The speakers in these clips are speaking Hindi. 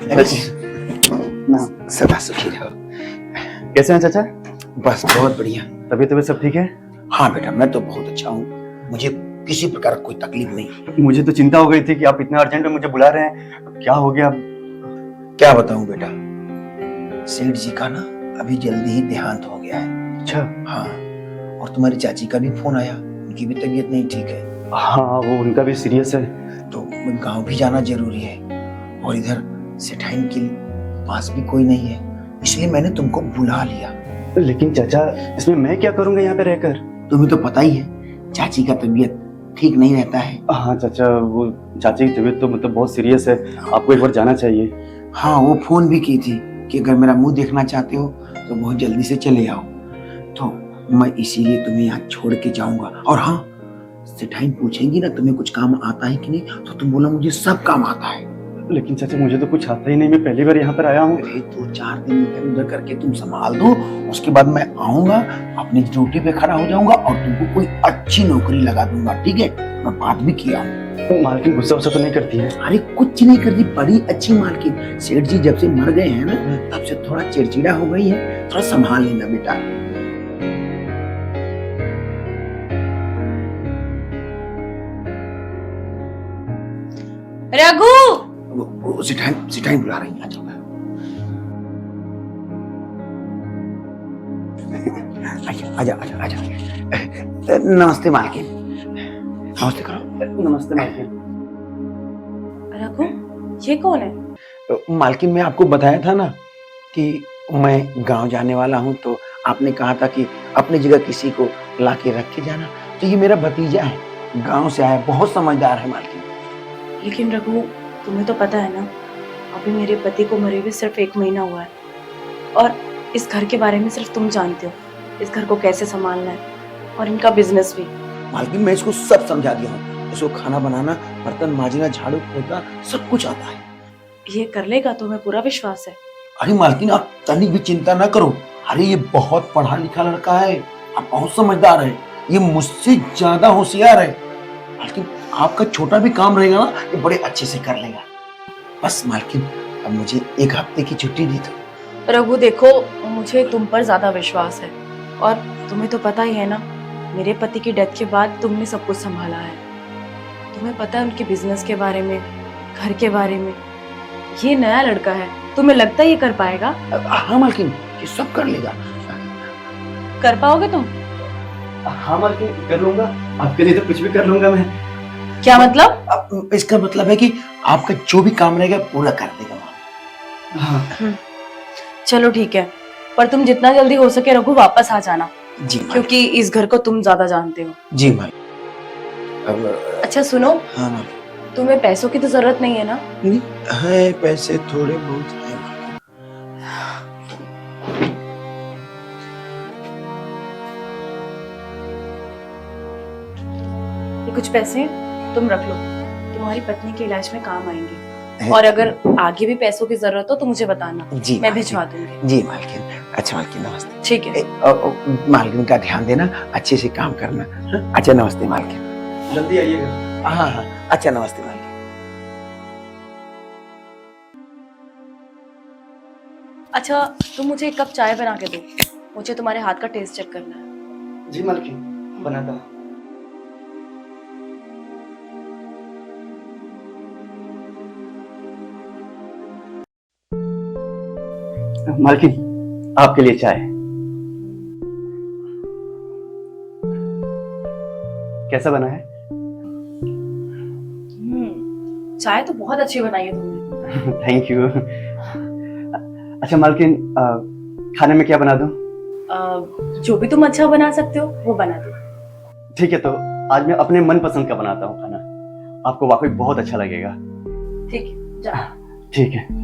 बस ना सदा सुखी रहो। कैसे हैं चाचा? बस बहुत बढ़िया। तबीयत सब ठीक है? हाँ बेटा, मैं तो बहुत अच्छा हूँ, मुझे किसी प्रकार कोई तकलीफ नहीं। मुझे तो चिंता हो गई थी कि आप इतना अर्जेंट में मुझे बुला रहे हैं, क्या हो गया? क्या बताऊँ बेटा, सेठ जी का ना अभी जल्दी ही देहांत हो गया है। अच्छा। हाँ, और तुम्हारी चाची का भी फोन आया, उनकी भी तबीयत नहीं ठीक है। हाँ, वो उनका भी सीरियस है। तो गांव भी जाना जरूरी है, और इधर सेठाइन के पास भी कोई नहीं है, इसलिए मैंने तुमको बुला लिया। लेकिन चाचा, इसमें मैं क्या करूंगा यहाँ पे रहकर? तुम्हें तो पता ही है चाची का तबीयत ठीक नहीं रहता है। हाँ चाचा, वो चाची की तबीयत तो मतलब बहुत सीरियस है, आपको एक बार जाना चाहिए। हाँ, वो फोन भी की थी कि अगर मेरा मुंह देखना चाहते हो तो बहुत जल्दी से चले आओ, तो मैं इसीलिए तुम्हें यहाँ छोड़ के जाऊंगा। और हाँ, सेठाइन पूछेंगी ना तुम्हें कुछ काम आता है कि नहीं, तो तुम बोला मुझे सब काम आता है। लेकिन चाचा, मुझे तो कुछ आता ही नहीं, मैं पहली बार यहाँ पर आया हूँ। अरे 2-4 दिन इधर उधर करके तुम संभाल दो, उसके बाद मैं आऊंगा, अपनी ड्यूटी पे खड़ा हो जाऊंगा और तुमको कोई अच्छी नौकरी लगा दूंगा, ठीक है? मैं बात भी किया हूँ। मालकिन गुस्सा वुस्सा तो नहीं करती है? अरे कुछ नहीं करती, बड़ी अच्छी मालकिन। सेठ जी जब से मर गए हैं ना, तब से थोड़ा चिड़चिड़ा हो गई है, थोड़ा संभाल लेना बेटा। रघु, वो सिठाई बुला रही है। आजा आजा आजा आजा। नमस्ते मालकिन, नमस्ते करो। नमस्ते मालकिन। रघु, ये कौन है? मालकिन, मैं आपको बताया था ना कि मैं गांव जाने वाला हूं, तो आपने कहा था कि अपनी जगह किसी को ला के रख के जाना, तो ये मेरा भतीजा है, गांव से आया, बहुत समझदार है मालकिन। लेकिन रघु, तुम्हें तो पता है ना, अभी मेरे पति को मरे हुए सिर्फ 1 महीना हुआ है, और इस घर के बारे में सिर्फ तुम जानते हो, इस घर को कैसे संभालना है, और इनका बिजनेस भी। मालकिन, मैं इसको सब समझा दिया हूँ, इसको खाना बनाना, बर्तन मांजना, झाड़ू पोछना सब कुछ आता है। ये कर लेगा, तुम्हें पूरा विश्वास है? अरे मालकिन, आप तनिक भी चिंता ना करो। अरे ये बहुत पढ़ा लिखा लड़का है, आप बहुत समझदार है, ये मुझसे ज्यादा होशियार है। मालकिन, आपका छोटा भी काम रहेगा ना, ये बड़े अच्छे से कर लेगा। बस मालकिन, अब मुझे 1 हफ्ते की छुट्टी दी तो। रघु देखो, मुझे तुम पर ज्यादा विश्वास है, और तुम्हें तो पता ही है ना, मेरे पति की डेथ के बाद तुमने सब कुछ संभाला है। तुम्हें पता है उनके बिजनेस के बारे में, घर के बारे में। ये नया लड़का है, तुम्हें लगता है ये कर पाएगा? हाँ मालकिन, ये सब कर लेगा। कर पाओगे तुम? हाँ मालकिन, कर लूंगा, आपके लिए तो कुछ भी कर लूंगा मैं। क्या मतलब? अब इसका मतलब है कि आपका जो भी काम रहेगा पूरा कर देगा। हाँ। चलो ठीक है, पर तुम जितना जल्दी हो सके रघु वापस आ जाना, जी मालकिन। क्योंकि इस घर को तुम ज्यादा जानते हो। जी मालकिन। अब अच्छा सुनो, हाँ मालकिन। तुम्हें पैसों की तो जरूरत नहीं है ना? नहीं है, पैसे थोड़े बहुत हैं मालकिन। ये कुछ पैसे तुम रख लो, तुम्हारी पत्नी के इलाज में काम आएंगे, और अगर आगे भी पैसों की जरूरत हो तो मुझे बताना, जी मैं भिजवा दूंगी। जी मालकिन। अच्छा मालकिन, नमस्ते। ठीक है। मालकिन का ध्यान देना, अच्छे से काम करना। हाँ? अच्छा नमस्ते मालकिन। जल्दी आइएगा। हाँ हाँ, अच्छा नमस्ते मालकिन। अच्छा, तुम मुझे 1 कप चाय बना के दो, मुझे तुम्हारे हाथ का टेस्ट चेक करना है। जी मालकिन, बनाता हूँ। मालकिन, आपके लिए चाय। कैसा बना है? चाय तो बहुत अच्छी बनाई है तुमने। Thank you. अच्छा मालकिन, खाने में क्या बना दूं? जो भी तुम अच्छा बना सकते हो वो बना दो। ठीक है, तो आज मैं अपने मनपसंद का बनाता हूँ खाना, आपको वाकई बहुत अच्छा लगेगा। ठीक है, जा। ठीक है।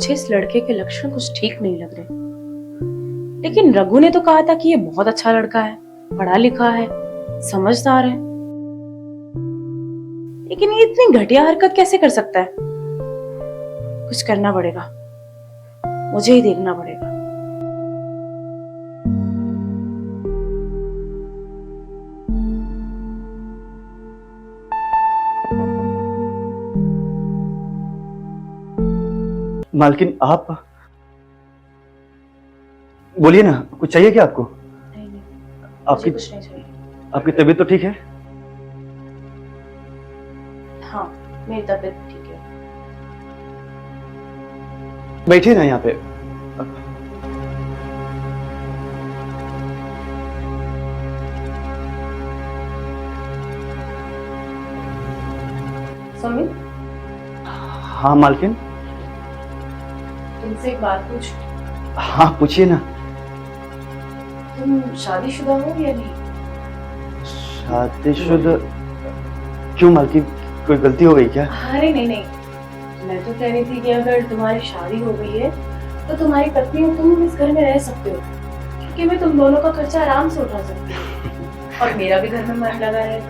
मुझे इस लड़के के लक्षण कुछ ठीक नहीं लग रहे। लेकिन रघु ने तो कहा था कि ये बहुत अच्छा लड़का है, पढ़ा लिखा है, समझदार है। लेकिन ये इतनी घटिया हरकत कैसे कर सकता है? कुछ करना पड़ेगा, मुझे ही देखना पड़ेगा। मालकिन आप बोलिए ना, कुछ चाहिए क्या आपको? नहीं नहीं, आपकी मुझे कुछ नहीं चाहिए। आपकी तबीयत तो ठीक है? हाँ, मेरी तबीयत ठीक है। बैठिए ना यहाँ पे। सुमित, हाँ मालकिन। तुमसे एक बात पूछ। हाँ पूछिए ना। तुम शादीशुदा हो या नहीं? शादीशुदा? क्यों मालकिन, कोई गलती हो गई क्या? अरे नहीं नहीं, मैं तो कह रही थी कि अगर तुम्हारी शादी हो गई है तो तुम्हारी पत्नी और तुम इस घर में रह सकते हो, क्योंकि मैं तुम दोनों का खर्चा आराम से उठा सकती हूँ और मेरा भी घर में मन लगा रहेगा।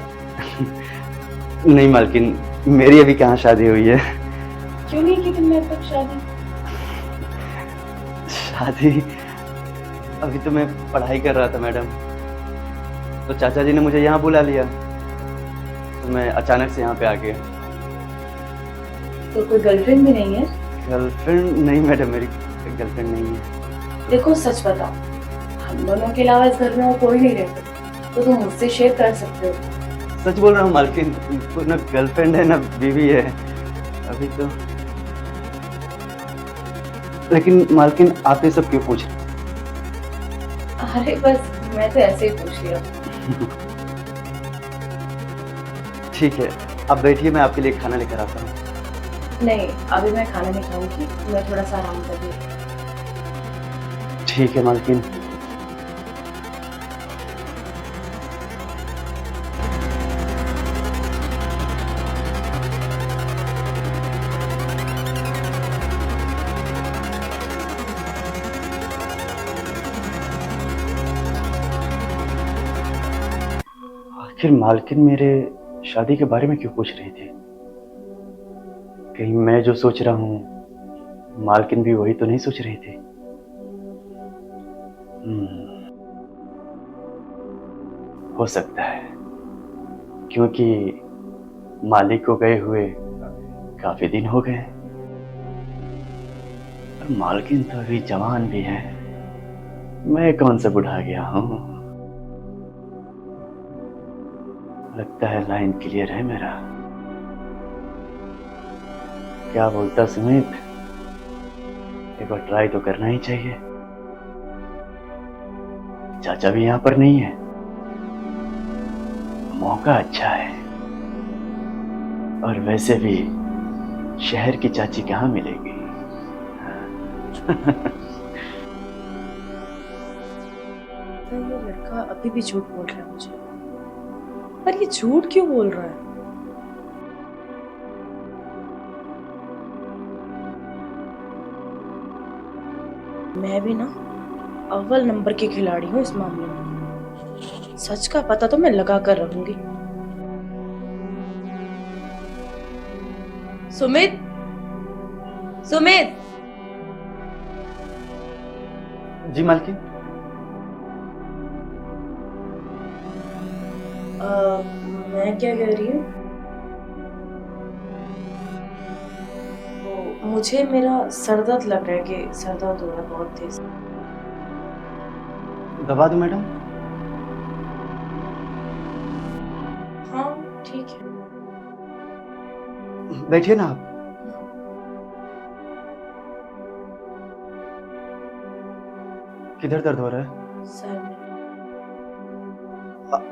नहीं मालकिन, मेरी अभी कहाँ शादी हुई है। क्यों नहीं की तुमने अब तक शादी? शादी अभी तो मैं पढ़ाई कर रहा था मैडम, तो चाचा जी ने मुझे यहाँ बुला लिया, तो मैं अचानक से यहाँ पे आ गया। तो कोई गर्लफ्रेंड भी नहीं है? गर्लफ्रेंड नहीं मैडम, मेरी गर्लफ्रेंड नहीं है। देखो सच बताओ, हम दोनों के अलावा इस घर में और कोई नहीं रहता, तो तुम मुझसे शेयर कर सकते हो। सच बोल रहा हूँ मालकिन, तो ना गर्लफ्रेंड है ना बीवी है अभी तो। लेकिन मालकिन आप ये सब क्यों पूछ रहे? अरे बस मैं तो ऐसे ही पूछ लिया। ठीक है, आप बैठिए, मैं आपके लिए खाना लेकर आता हूँ। नहीं, अभी मैं खाना नहीं खाऊंगी, मैं थोड़ा सा आराम कर लूँ। ठीक है मालकिन। आखिर मालकिन मेरे शादी के बारे में क्यों पूछ रही थी? कहीं मैं जो सोच रहा हूं मालकिन भी वही तो नहीं सोच रही थी? हो सकता है, क्योंकि मालिक को गए हुए काफी दिन हो गए और मालकिन तो अभी जवान भी है। मैं कौन सा बुढ़ा गया हूं? लगता है लाइन क्लियर है मेरा। क्या बोलता सुमित, एक बार ट्राई तो करना ही चाहिए। चाचा भी यहां पर नहीं है, मौका अच्छा है। और वैसे भी शहर की चाची कहाँ मिलेगी? तो ये लड़का अभी भी झूठ बोल रहा है मुझे, पर ये झूठ क्यों बोल रहा है? मैं भी ना अव्वल नंबर की खिलाड़ी हूँ इस मामले में। सच का पता तो मैं लगा कर रहूंगी। सुमित, सुमित। जी मालकिन। मैं क्या कह रही हूँ, मुझे मेरा सर दर्द लग रहा है कि सर दर्द हो रहा है बहुत तेज। दबा दूं मैडम? हाँ ठीक है। बैठिए ना आप। किधर दर्द हो रहा है? सर में।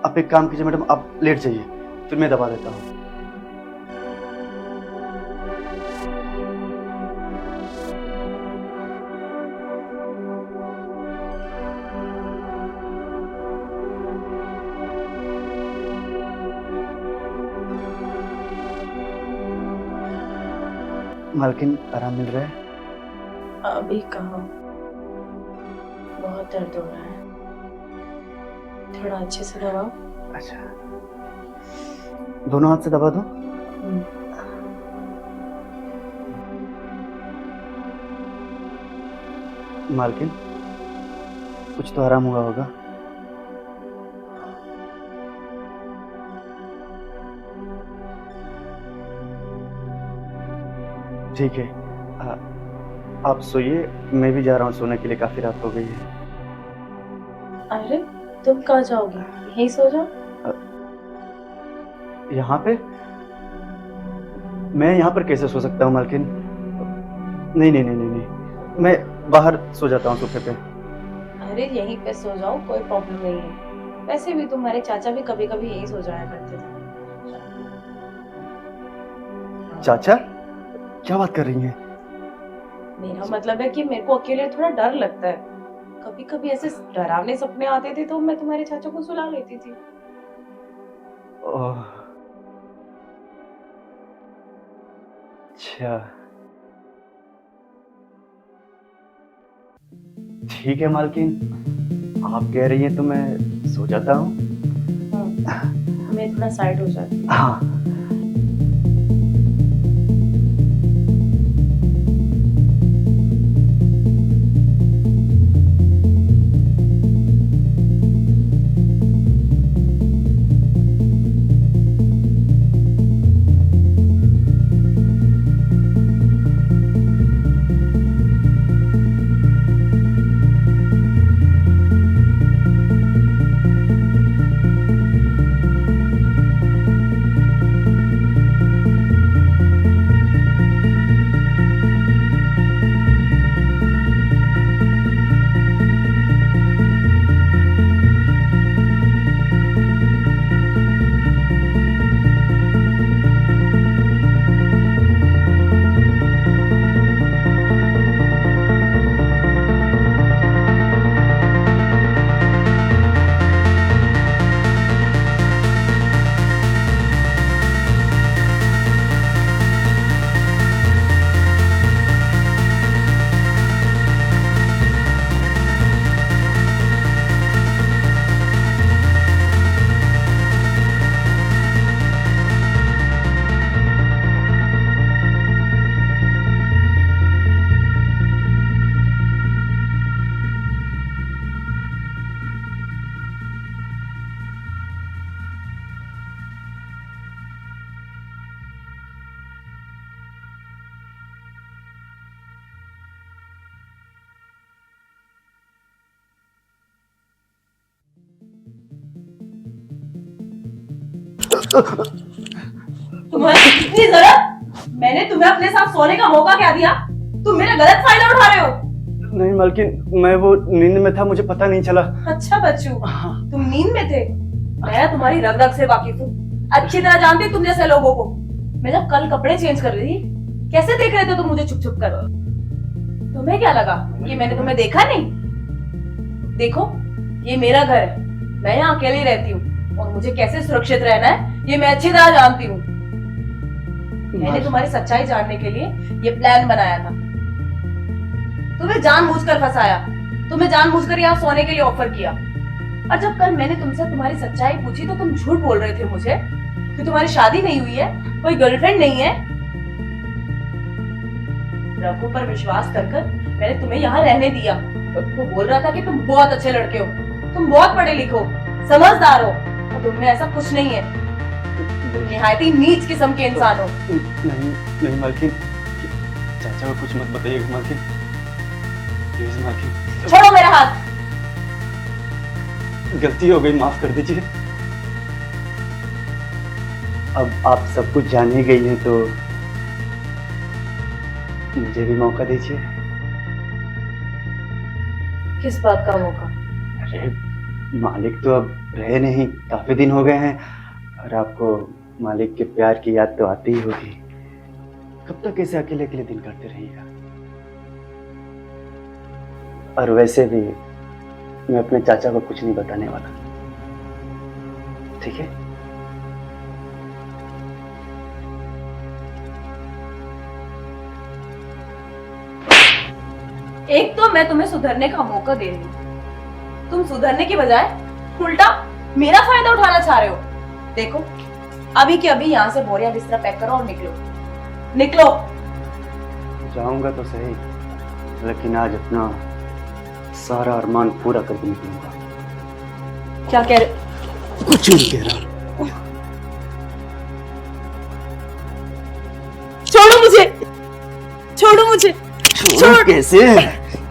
आप एक काम कीजिए मैडम, आप लेट जाइए, फिर मैं दबा देता हूँ। मालकिन आराम मिल रहा है? अभी कहाँ, बहुत दर्द हो रहा है, थोड़ा अच्छे से दबाओ। अच्छा, दोनों हाथ से दबा दो। मालकिन, कुछ तो आराम हुआ होगा। ठीक है, आप सोइए, मैं भी जा रहा हूँ सोने के लिए, काफी रात हो गई है। अरे तुम कहाँ जाओगे, यहीं सो जाओ। यहाँ पे? मैं यहाँ पर कैसे सो सकता हूँ मालकिन? नहीं नहीं नहीं नहीं नहीं, मैं बाहर सो जाता हूँ सोफे पे। अरे यहीं पे सो जाओ, कोई प्रॉब्लम नहीं है। वैसे भी तुम्हारे चाचा भी कभी कभी यहीं सो जाया करते थे। चाचा? क्या बात कर रही हैं? मेरा मतलब है कि मेरे को अकेले थोड़ा डर लगता है, कभी कभी ऐसे डरावने सपने आते थे तो मैं तुम्हारे चाचा को सुला लेती थी। ओह, अच्छा, ठीक है मालकिन, आप कह रही हैं तो मैं सो जाता हूँ। मैं थोड़ा साइड हो जाती हूँ। हाँ। तुम्हारी इतनी जरूरत, मैंने तुम्हें अपने साथ सोने का मौका क्या दिया? तुम मेरा गलत फायदा उठा रहे हो। नहीं मालकिन, मैं वो नींद में था, मुझे पता नहीं चला। अच्छा बच्चू, तुम नींद में थे? मैं तुम्हारी रग रग से वाकिफ हूँ, अच्छी तरह जानती हूँ तुम जैसे लोगों को। मैं जब कल कपड़े चेंज कर रही थी, कैसे देख रहे थे तुम मुझे छुप छुप कर? तुम्हें क्या लगा कि मैंने तुम्हें देखा नहीं? देखो, ये मेरा घर है, मैं यहाँ अकेली रहती हूँ और मुझे कैसे सुरक्षित रहना है ये मैं अच्छी तरह जानती हूँ। मैंने तुम्हारी सच्चाई जानने के लिए ये प्लान बनाया था, तुम्हें जानबूझकर फंसाया, तुम्हें जानबूझकर यहाँ सोने के लिए ऑफर किया। और जब कल मैंने तुमसे तुम्हारी सच्चाई पूछी तो तुम झूठ बोल रहे थे मुझे कि तुम्हारी शादी नहीं हुई है, कोई गर्लफ्रेंड नहीं है। रघु पर विश्वास कर मैंने तुम्हें यहाँ रहने दिया। वो बोल रहा था कि तुम बहुत अच्छे लड़के हो, तुम बहुत पढ़े लिखो, समझदार हो, और तुम में ऐसा कुछ नहीं है। तुम निहायत ही नीच किस्म के इंसान हो। नहीं नहीं मालकिन, चाचा को कुछ मत बताइएगा मालकिन, प्लीज मालकिन। छोड़ो मेरा हाथ। गलती हो गई, माफ कर दीजिए। अब आप सब कुछ जान ही गई हैं तो मुझे भी मौका दीजिए। किस बात का मौका? अरे मालिक तो अब रहे नहीं, काफी दिन हो गए हैं, और आपको मालिक के प्यार की याद तो आती ही होगी। कब तक ऐसे अकेले अकेले दिन काटते रहिएगा? और वैसे भी मैं अपने चाचा को कुछ नहीं बताने वाला, ठीक है? एक तो मैं तुम्हें सुधरने का मौका दे रही हूँ, तुम सुधरने की बजाय उल्टा मेरा फायदा उठाना चाह रहे हो। देखो अभी के अभी यहाँ से बोरिया बिस्तरा पैक करो और निकलो, निकलो। जाऊंगा तो सही, लेकिन आज अपना सारा अरमान पूरा करके निकलूंगा। क्या कह रहे? कुछ नहीं कह रहा। छोड़ो मुझे, छोड़ो मुझे, छोड़ कैसे?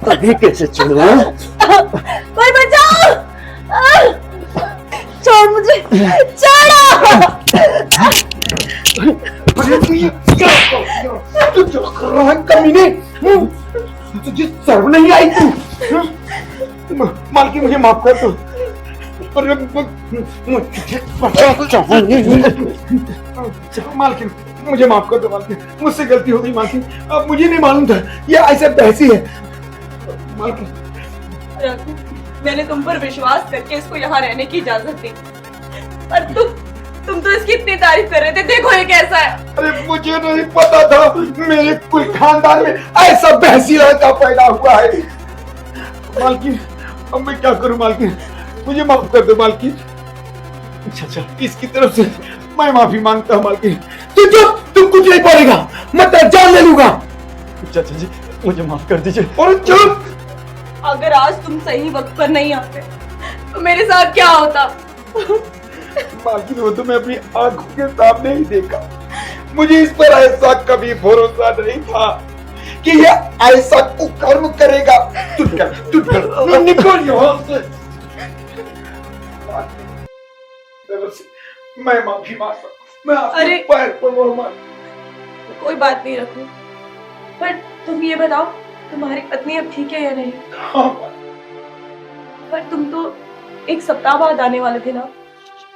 अभी कैसे छोड़ो? कोई बचाओ, छोड़ मुझे, छोड़ो। अरे तू ये क्या कर रहा है कमीने? तुझे शर्म नहीं आई तू? मालकिन मुझे माफ कर दो। अरे मालकिन मुझे माफ कर दो मालकिन, मुझसे गलती हो गई मालकिन। अब मुझे नहीं मालूम था ये ऐसे बहसी है मालकिन। मैंने तुम पर विश्वास करके इसको यहाँ रहने की इजाजत दी, पर तुम तो इसकी इतनी तारीफ कर रहे थे, देखो ये कैसा है। अरे मुझे नहीं पता था मेरे कुल खानदान में ऐसा बहसी लड़का पैदा हुआ है मालकिन। अब मैं क्या करूं मालकिन, मुझे माफ कर दो मालकिन। अच्छा इसकी तरफ से मैं माफी मांगता हूँ मालकिन। तुम कुछ नहीं पड़ेगा, मैं तेरा जान ले लूंगा। चाचा जी मुझे माफ कर दीजिए। और चुप। अगर आज तुम सही वक्त पर नहीं आते तो मेरे साथ क्या होता? मालकिन वो तो मैं अपनी आंखों के सामने ही देखा। मुझे इस पर ऐसा कभी भरोसा नहीं था कि ये ऐसा कुकर्म करेगा। तू निकल यहाँ से। तरफ से मैं माफी मांगता हूँ, मैं आपके पैर पड़ूंगा मालकिन। कोई बात नहीं रखो, पर तुम ये बताओ तुम्हारी पत्नी अब ठीक है या नहीं? हाँ पर तुम तो एक सप्ताह बाद आने वाले थे ना?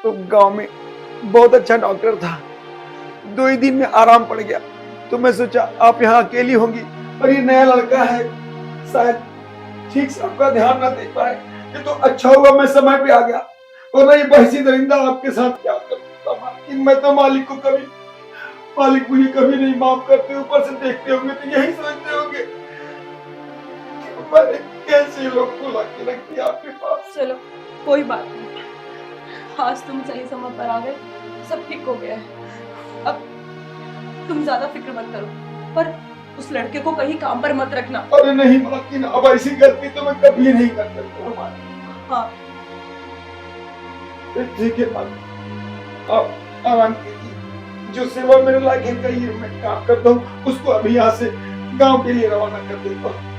तो गांव में बहुत अच्छा डॉक्टर था, 2 ही दिन में आराम पड़ गया। तो मैं सोचा आप यहाँ अकेली होंगी और ये नया लड़का है, शायद ठीक से आपका ध्यान ना दे पाए। ये तो अच्छा हुआ मैं समय पे आ गया, और ये बहसी दरिंदा आपके साथ क्या करता मालकिन। मैं तो मालिक मुझे कभी नहीं माफ करते, ऊपर से देखते होंगे तो यही सोचते होंगे मैंने कैसे लोग को लाके रख दिया आपके पास। चलो कोई बात नहीं, आज तुम सही समय पर आ गए, सब ठीक हो गया है। अब तुम ज्यादा फिक्र मत करो, पर उस लड़के को कहीं काम पर मत रखना। अरे नहीं मालकिन, अब ऐसी गलती तो मैं कभी नहीं कर सकता। हाँ ठीक है मालकिन, आप आराम कीजिए। जो सेवा मेरे लायक है कहिए, मैं काम करता हूँ। उसको अभी यहाँ से गांव के लिए रवाना कर देता हूँ।